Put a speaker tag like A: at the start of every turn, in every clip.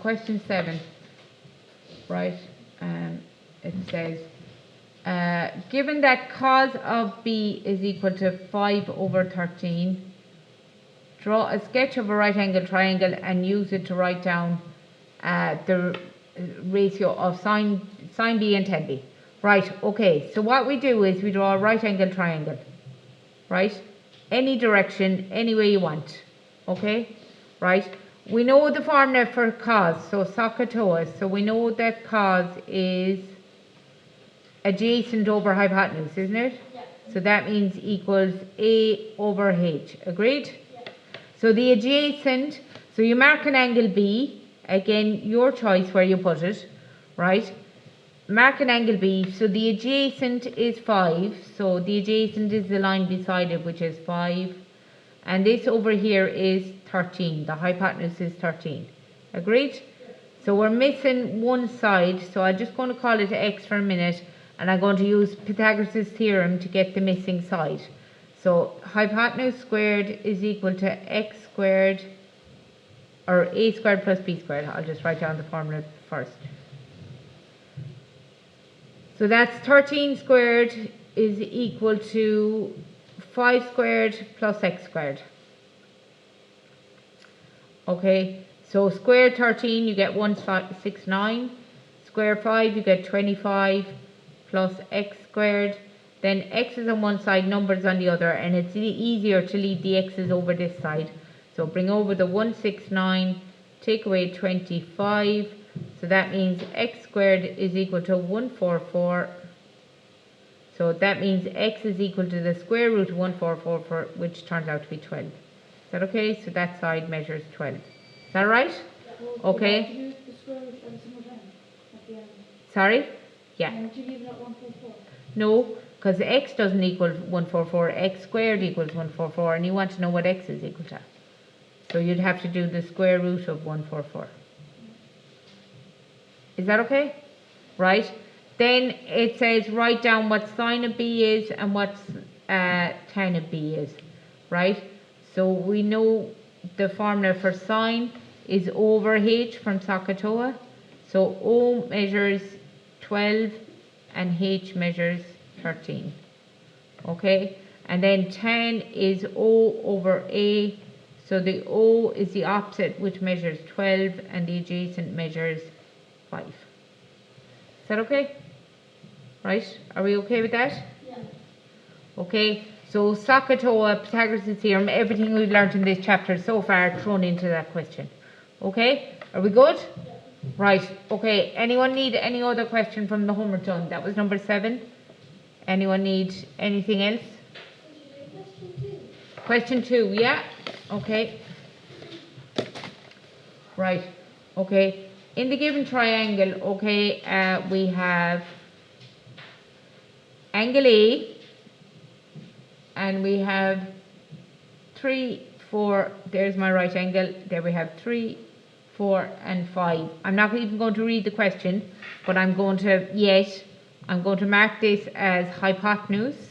A: question 7, right? It says, given that cos of B is equal to 5 over 13, draw a sketch of a right angle triangle and use it to write down the ratio of sine B and tan B. Right, okay, so what we do is we draw a right angle triangle, right? Any direction, any way you want, okay? Right, we know the formula for cos, so SOHCAHTOA, so we know that cos is adjacent over hypotenuse, isn't it?
B: Yeah.
A: So that means equals A over H, agreed?
B: Yeah.
A: So the adjacent, so you mark an angle B, again your choice where you put it, right? Mark an angle B, so the adjacent is 5, so the adjacent is the line beside it, which is 5, and this over here is 13, the hypotenuse is 13, agreed? So we're missing one side, so I'm just going to call it X for a minute, and I'm going to use Pythagoras' theorem to get the missing side. So hypotenuse squared is equal to X squared, or A squared plus B squared. I'll just write down the formula first. So that's 13 squared is equal to 5 squared plus X squared. Okay, so square 13 you get 169, square 5 you get 25 plus X squared. Then X is on one side, numbers on the other, and it's easier to leave the X's over this side. So bring over the 169, take away 25, so that means X squared is equal to 144. So that means X is equal to the square root of 144, which turns out to be 12. Is that okay? So that side measures 12. Is that right? Okay. Sorry? Yeah. No, because X doesn't equal 144, X squared equals 144, and you want to know what X is equal to. So you'd have to do the square root of 144. Is that okay? Right. Then it says write down what sine of B is and what tan of B is. Right. So we know the formula for sine is over H from SOHCAHTOA. So O measures 12 and H measures 13. Okay. And then tan is O over A. So the O is the opposite, which measures 12, and the adjacent measures 5. Is that okay? Right? Are we okay with that?
B: Yeah.
A: Okay, so SOHCAHTOA, Pythagoras' theorem, everything we've learned in this chapter so far thrown into that question. Okay? Are we good?
B: Yeah.
A: Right, okay. Anyone need any other question from the homework done? That was number 7. Anyone need anything else? Question 2, yeah? Okay. Right, okay. In the given triangle, okay, we have angle A, and we have 3, 4, there's my right angle, there we have 3, 4 and 5. I'm not even going to read the question, but I'm going to mark this as hypotenuse.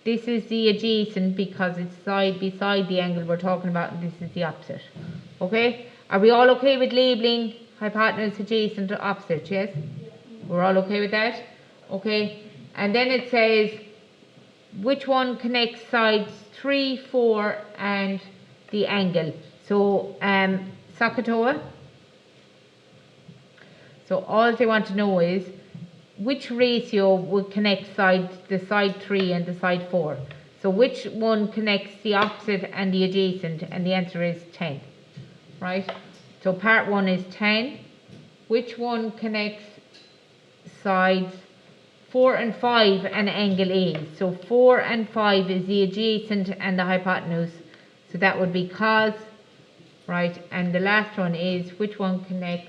A: This is the adjacent because it's side beside the angle we're talking about, and this is the opposite. Okay? Are we all okay with labelling hypotenuse, adjacent to opposite, yes? We're all okay with that? Okay. And then it says, which one connects sides 3, 4 and the angle? So, SOHCAHTOA. So all they want to know is, which ratio would connect the side 3 and the side 4? So which one connects the opposite and the adjacent? And the answer is 10. Right? So part 1 is 10. Which one connects sides 4 and 5 and angle A? So 4 and 5 is the adjacent and the hypotenuse. So that would be cos. Right? And the last one is, which one connects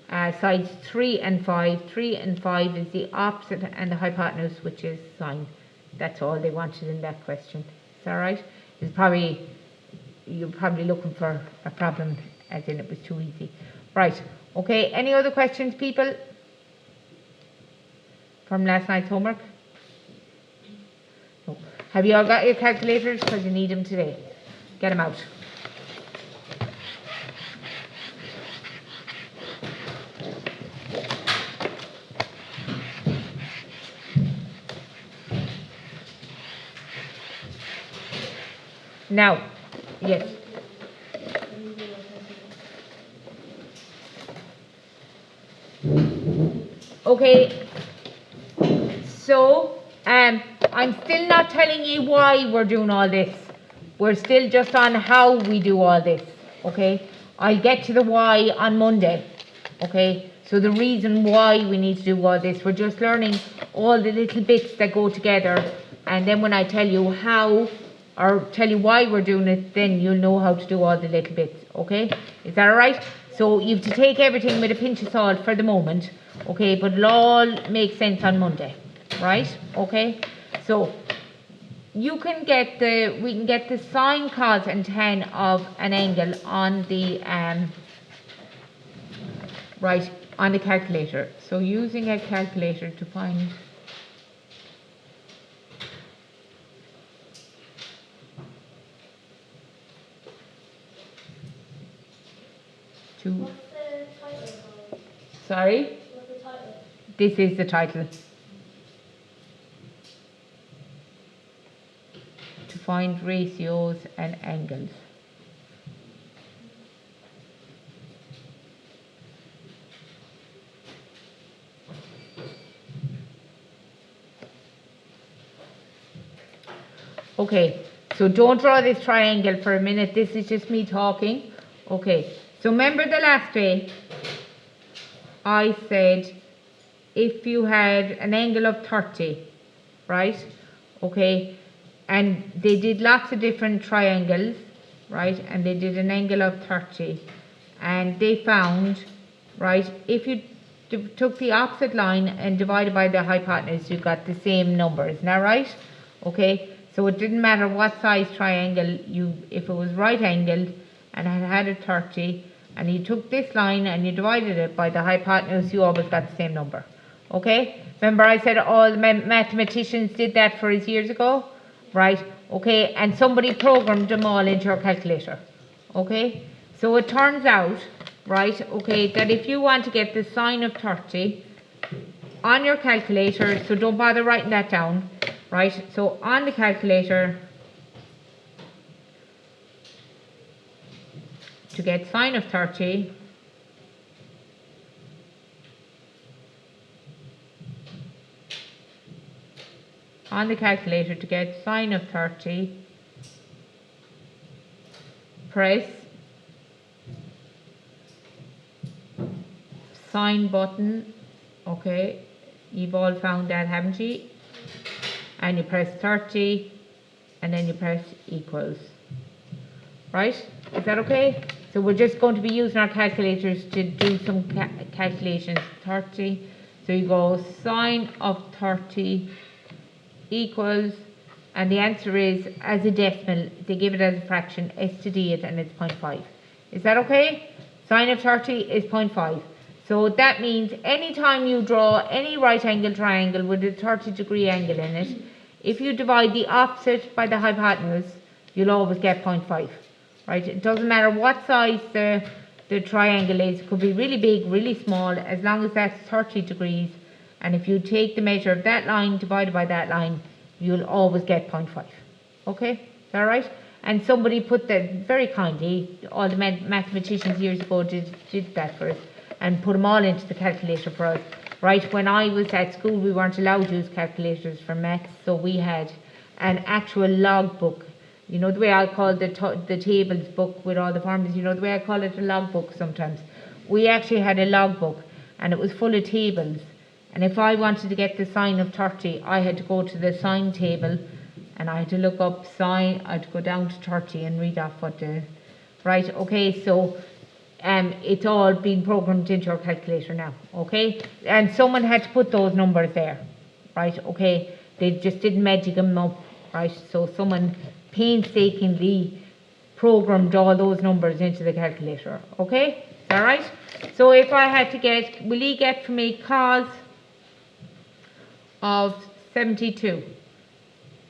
A: sides 3 and 5. 3 and 5 is the opposite and the hypotenuse, which is sine. That's all they wanted in that question. Is that right? You're probably looking for a problem, as in it was too easy. Right. Okay. Any other questions, people? From last night's homework? No. Have you all got your calculators? Because you need them today. Get them out. Now, yes. Okay, so I'm still not telling you why we're doing all this. We're still just on how we do all this, okay? I'll get to the why on Monday, okay? So the reason why we need to do all this, we're just learning all the little bits that go together, and then when I tell you how, or tell you why we're doing it, then you'll know how to do all the little bits, okay? Is that alright? So you have to take everything with a pinch of salt for the moment, okay? But it'll all make sense on Monday, right? Okay? So you can get we can get the sine, cos and tan of an angle on the right, on the calculator. So using a calculator to find to
B: What's the title?
A: sorry,
B: What's the title?
A: this is the title. To find ratios and angles. Okay, so don't draw this triangle for a minute. This is just me talking. Okay, so remember the last day I said if you had an angle of 30, right? Okay, and they did lots of different triangles, right? And they did an angle of 30, and they found, right, if you took the opposite line and divided by the hypotenuse, you got the same number. Isn't that right? Okay, so it didn't matter what size triangle if it was right angled and it had a 30, and you took this line and you divided it by the hypotenuse, you always got the same number. Okay, remember I said all the mathematicians did that for us years ago, right? Okay, and somebody programmed them all into your calculator. Okay, so it turns out, right, okay, that if you want to get the sine of 30 on your calculator, so don't bother writing that down, right? So on the calculator, to get sine of 30, on the calculator to get sine of 30, press sine button, okay, you've all found that, haven't you? And you press 30 and then you press equals, right? Is that okay? So we're just going to be using our calculators to do some calculations. 30, so you go sine of 30 equals, and the answer is, as a decimal, they give it as a fraction, s to d it, and it's 0.5. Is that okay? Sine of 30 is 0.5. So that means anytime you draw any right angle triangle with a 30-degree angle in it, if you divide the opposite by the hypotenuse, you'll always get 0.5. Right? It doesn't matter what size the triangle is. It could be really big, really small, as long as that's 30 degrees. And if you take the measure of that line divided by that line, you'll always get 0.5. Okay? Is that right? And somebody put that very kindly, all the mathematicians years ago did that for us, and put them all into the calculator for us. Right? When I was at school, we weren't allowed to use calculators for maths, so we had an actual log book. You know the way I call the tables book with all the formulas, you know the way I call it a log book sometimes. We actually had a log book, and it was full of tables. And if I wanted to get the sine of 30, I had to go to the sine table, and I had to look up sine. I had to go down to 30 and read off what the... Right, okay, so it's all been programmed into your calculator now, okay? And someone had to put those numbers there, right, okay? They just didn't magic them up, right? So someone painstakingly programmed all those numbers into the calculator, okay? Is that right? So if I had to get, will you get for me cos of 72?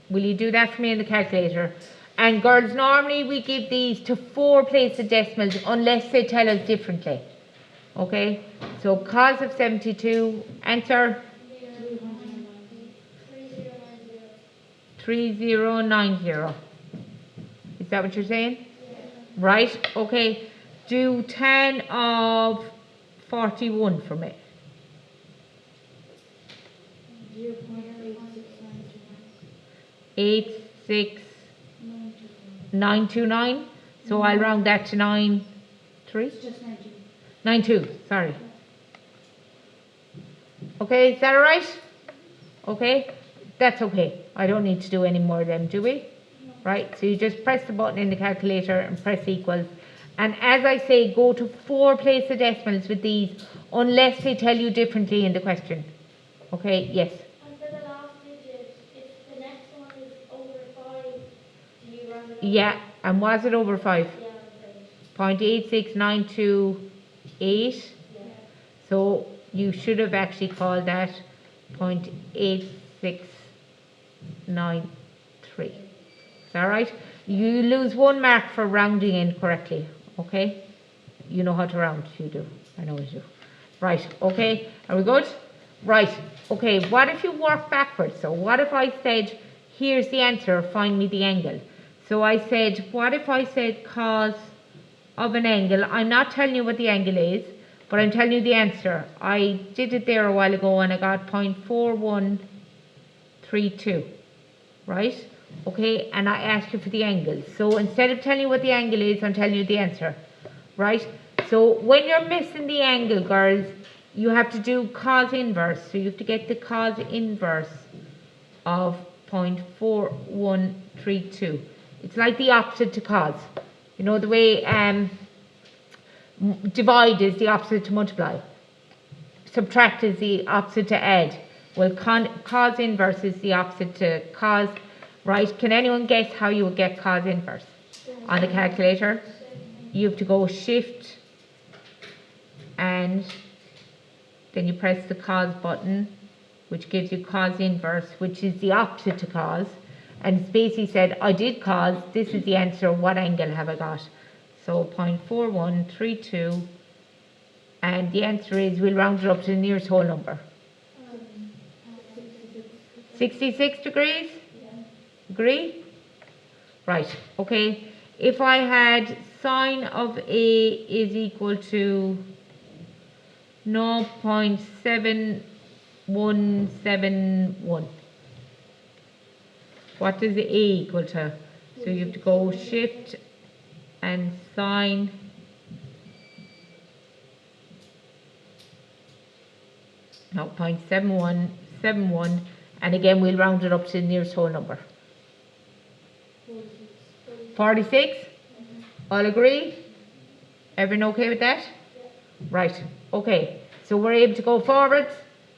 A: Will you do that for me in the calculator? And girls, normally we give these to 4 places decimals unless they tell us differently. Okay? So cos of 72, answer? 3090. Is Is that what you're saying? Right, okay. Do tan of 41 for me. 86929. So I'll round that to 93. 92, sorry. Okay, is that all right? Okay, that's okay. I don't need to do any more of them, do we? Right, so you just press the button in the calculator and press equals. And as I say, go to 4 place of decimals with these, unless they tell you differently in the question. Okay, yes.
B: And for the last digit, if the next one is over 5, do you round it up?
A: Yeah, and was it over 5?
B: Yeah, okay.
A: 0.86928.
B: Yeah.
A: So you should have actually called that 0.8693. Is that right? You lose 1 mark for rounding incorrectly, okay? You know how to round, you do. I know you do. Right, okay, are we good? Right, okay, what if you work backwards? So what if I said, here's the answer, find me the angle. So I said, what if I said cos of an angle? I'm not telling you what the angle is, but I'm telling you the answer. I did it there a while ago and I got 0.4132, right? Okay, and I asked you for the angle. So instead of telling you what the angle is, I'm telling you the answer, right? So when you're missing the angle, girls, you have to do cos inverse. So you have to get the cos inverse of 0.4132. It's like the opposite to cos. You know the way divide is the opposite to multiply. Subtract is the opposite to add. Well, cos inverse is the opposite to cos, right? Can anyone guess how you would get cos inverse on the calculator? You have to go shift and then you press the cos button, which gives you cos inverse, which is the opposite to cos. And it's basically said, I did cos, this is the answer, what angle have I got? So 0.4132, and the answer is, we'll round it up to the nearest whole number. 66 degrees? Agree? Right, okay. If I had sine of A is equal to 0.7171, what is the A equal to? So you have to go shift and sine no, 0.7171, and again we'll round it up to the nearest whole number. 46? All agree? Everyone okay with that? Right, okay. So we're able to go forwards,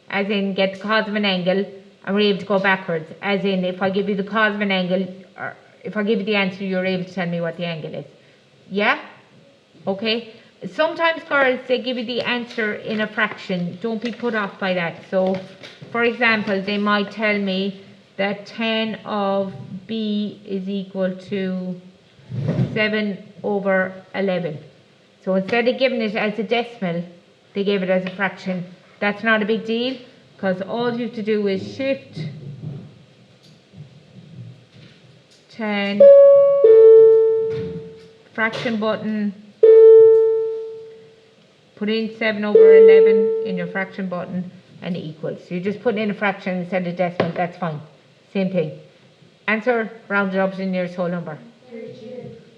A: as in get the cos of an angle, and we're able to go backwards, as in if I give you the cos of an angle, or if I give you the answer, you're able to tell me what the angle is. Yeah? Okay. Sometimes, girls, they give you the answer in a fraction. Don't be put off by that. So, for example, they might tell me that 10 of B is equal to 7/11. So instead of giving it as a decimal, they gave it as a fraction. That's not a big deal, because all you have to do is shift 10, fraction button, put in 7/11 in your fraction button, and equals. So you're just putting in a fraction instead of decimal, that's fine. Same thing. Answer, round it up to the nearest whole number.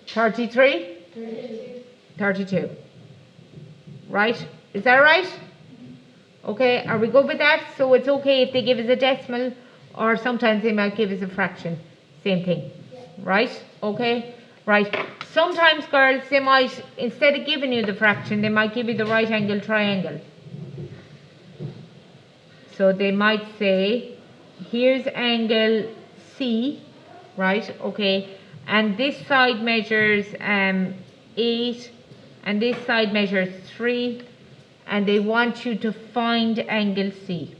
A: 33? 32. Right? Is that right? Okay, are we good with that? So it's okay if they give us a decimal, or sometimes they might give us a fraction. Same thing. Right? Okay? Right. Sometimes, girls, they might, instead of giving you the fraction, they might give you the right angle triangle. So they might say, here's angle C, right? Okay. And this side measures 8, and this side measures 3, and they want you to find angle C.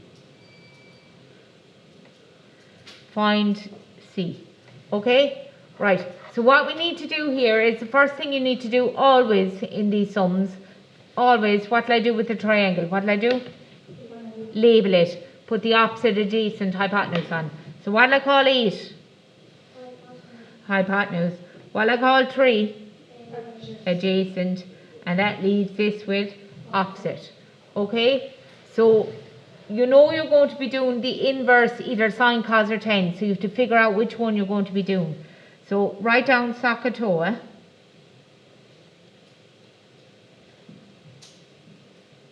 A: Find C. Okay? Right. So what we need to do here is, the first thing you need to do always in these sums, always, what will I do with the triangle? What will I do? Label it. Put the opposite adjacent hypotenuse on. So what will I call 8? Hypotenuse. What I call 3? Adjacent. And that leaves this with opposite. Okay? So, you know you're going to be doing the inverse, either sine, cos or tan. So you have to figure out which one you're going to be doing. So write down SOHCAHTOA.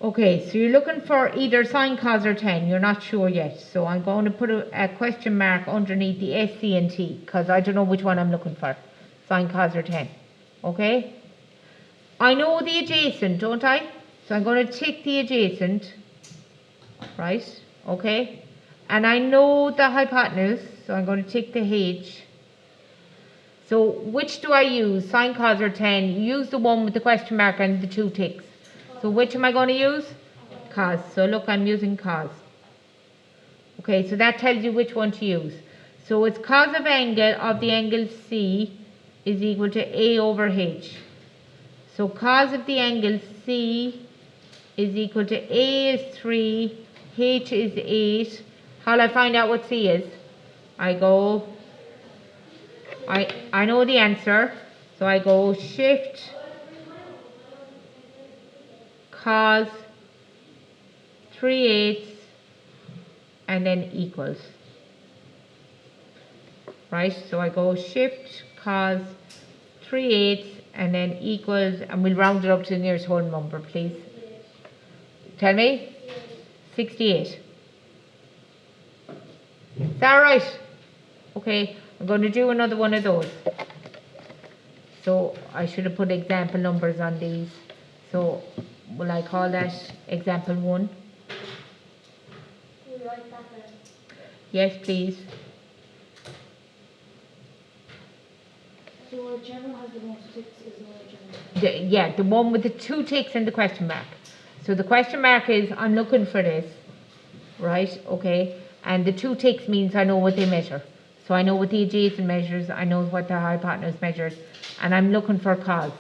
A: Okay, so you're looking for either sine, cos or tan. You're not sure yet. So I'm going to put a question mark underneath the S, C and T, because I don't know which one I'm looking for. Sine, cos or tan. Okay? I know the adjacent, don't I? So I'm going to tick the adjacent. Right? Okay? And I know the hypotenuse, so I'm going to tick the H. So which do I use? Sine, cos or tan? Use the one with the question mark and the 2 ticks. So which am I going to use? Cos. So look, I'm using cos. Okay, so that tells you which one to use. So it's cos of the angle C is equal to A over H. So cos of the angle C is equal to A is 3, H is 8. How will I find out what C is? I know the answer. So I go shift cos 3/8 and then equals. Right, so I go shift cos 3/8 and then equals, and we'll round it up to the nearest whole number, please. Tell me? 68. Is that right? Okay, I'm going to do another one of those. So I should have put example numbers on these. So will I call that example 1?
B: We write that down.
A: Yes, please.
B: So whichever has the most ticks is the original.
A: Yeah, the one with the 2 ticks and the question mark. So the question mark is, I'm looking for this, right? Okay, and the 2 ticks means I know what they measure. So I know what the adjacent measures, I know what the hypotenuse measures, and I'm looking for cos.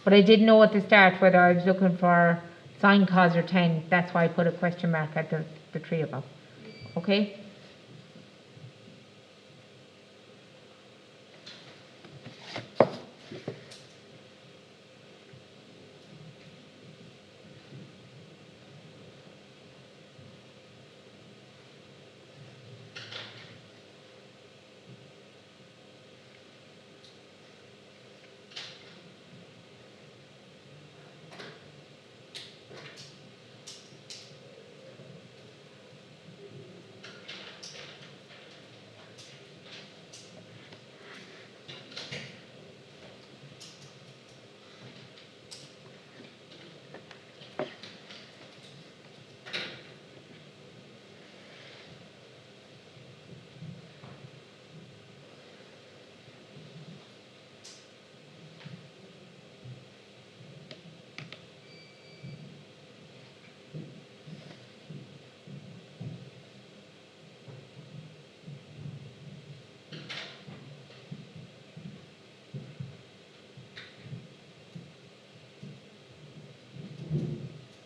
A: But I didn't know at the start whether I was looking for sine, cos or tan. That's why I put a question mark at the 3 of them. Okay?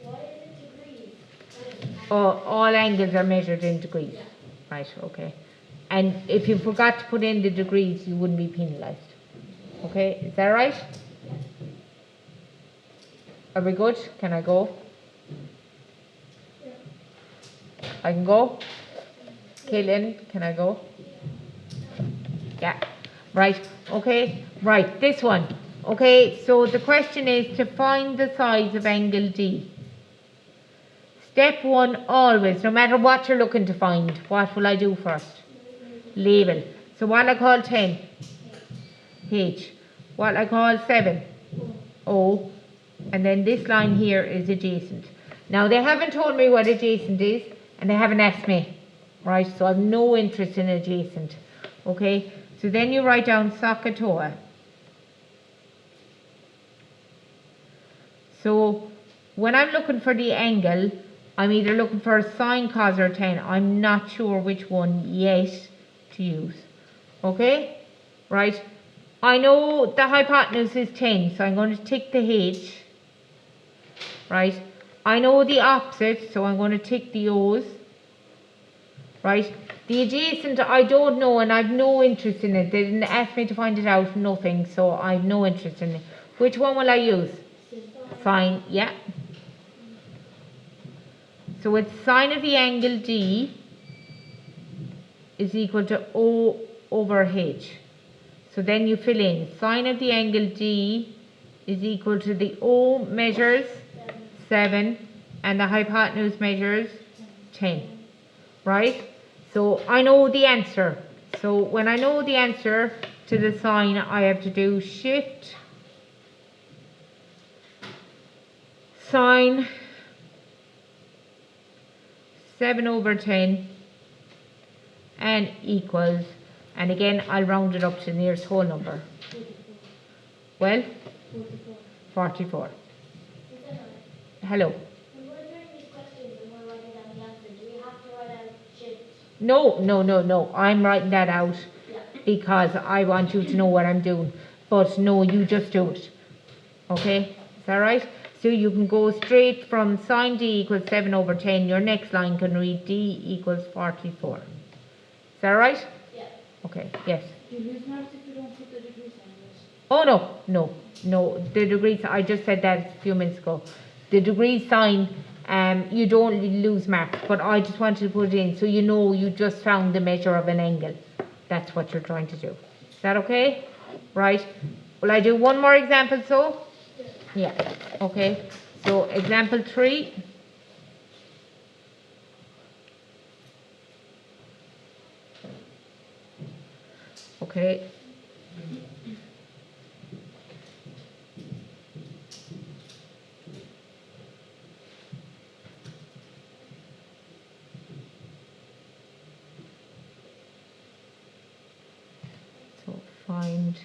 B: Why is it degrees?
A: All angles are measured in degrees. Right, okay. And if you forgot to put in the degrees, you wouldn't be penalised. Okay, is that right? Are we good? Can I go? I can go? Kaylin, can I go? Yeah. Right, okay. Right, this one. Okay, so the question is to find the size of angle D. Step 1, always, no matter what you're looking to find, what will I do first? Label. So what I call 10? H. What I call 7? O. And then this line here is adjacent. Now they haven't told me what adjacent is, and they haven't asked me. Right, so I've no interest in adjacent. Okay, so then you write down SOHCAHTOA. So when I'm looking for the angle, I'm either looking for sine, cos or tan. I'm not sure which one yet to use. Okay? Right. I know the hypotenuse is 10, so I'm going to tick the H. Right. I know the opposite, so I'm going to tick the O's. right? The adjacent, I don't know, and I've no interest in it. They didn't ask me to find it out, nothing, so I've no interest in it. Which one will I use? Sine, yeah. So it's sine of the angle D is equal to O over H. So then you fill in, sine of the angle D is equal to the O measures 7 and the hypotenuse measures 10, right? So I know the answer. So when I know the answer to the sine, I have to do shift sine 7 over 10 and equals, and again I'll round it up to the nearest whole number. Well, 44. Hello.
B: When we're doing these questions and we're writing down the answer, do we have to write out shift?
A: No. I'm writing that out
B: Yeah.
A: because I want you to know what I'm doing. But no, you just do it. Okay? Is that right? So you can go straight from sine D equals 7 over 10. Your next line can read D equals 44. Is that right?
B: Yeah.
A: Okay, yes.
C: Do you lose marks if you don't put the degree sign in it?
A: Oh no. The degree, I just said that a few minutes ago. The degree sign, you don't lose marks, but I just wanted to put it in so you know you just found the measure of an angle. That's what you're trying to do. Is that okay? Right. Will I do one more example so? Yeah. Okay. So example 3. Okay. So find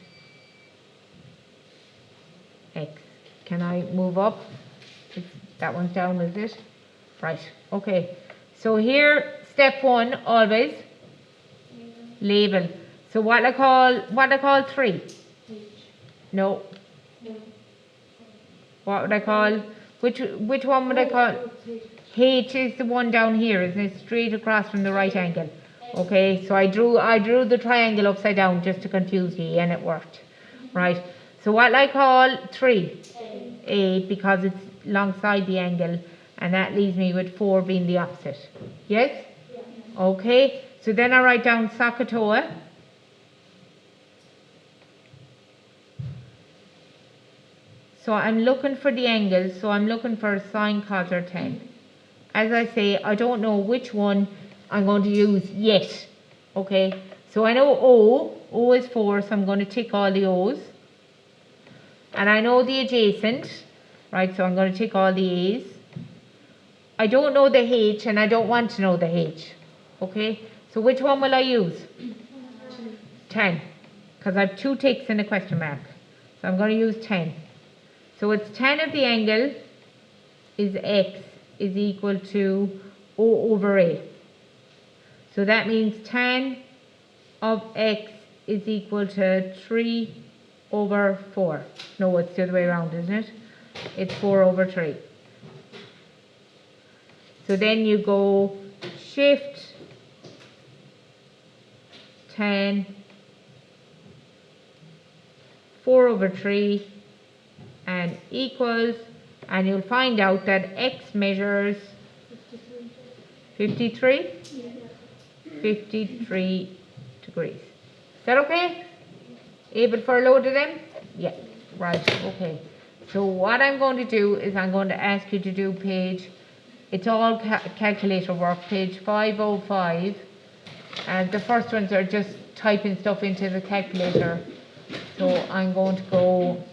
A: X. Can I move up? That one's down, is it? Right. Okay. So here, step 1, always label. So what I call 3?
C: H.
A: No.
C: No.
A: What would I call? Which one would I call?
C: H.
A: H is the one down here, isn't it? Straight across from the right angle. Okay, so I drew the triangle upside down just to confuse you, and it worked. Right. So what I call 3? A, because it's alongside the angle, and that leaves me with 4 being the opposite. Yes? Okay. So then I write down SOHCAHTOA. So I'm looking for the angles, so I'm looking for sine, cos or tan. As I say, I don't know which one I'm going to use yet. Okay, so I know O is 4, so I'm going to tick all the O's. And I know the adjacent, right, so I'm going to tick all the A's. I don't know the H, and I don't want to know the H. Okay, so which one will I use? 10, because I have 2 ticks and a question mark. So I'm going to use 10. So it's tan of the angle is X is equal to O over A. So that means tan of X is equal to 3 over 4. No, it's the other way around, isn't it? It's 4 over 3. So then you go shift tan 4 over 3 and equals, and you'll find out that X measures 53? 53 degrees. Is that okay? Able for a load of them? Yeah, right, okay. So what I'm going to do is I'm going to ask you to do page, it's all calculator work, page 505. And the first ones are just typing stuff into the calculator. So I'm going to go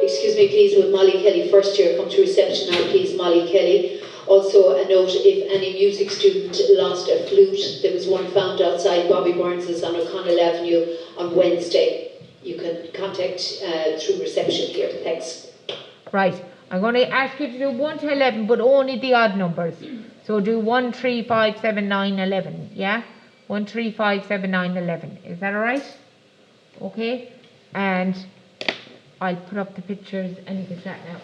D: Excuse me, please, will Molly Kelly, first year, come to reception now, please, Molly Kelly. Also, a note, if any music student lost a flute, there was one found outside Bobby Burns's on O'Connell Avenue on Wednesday. You can contact through reception here. Thanks.
A: Right, I'm going to ask you to do 1 to 11, but only the odd numbers. So do 1, 3, 5, 7, 9, 11, yeah? 1, 3, 5, 7, 9, 11. Is that alright? Okay, and I'll put up the pictures and you can start now.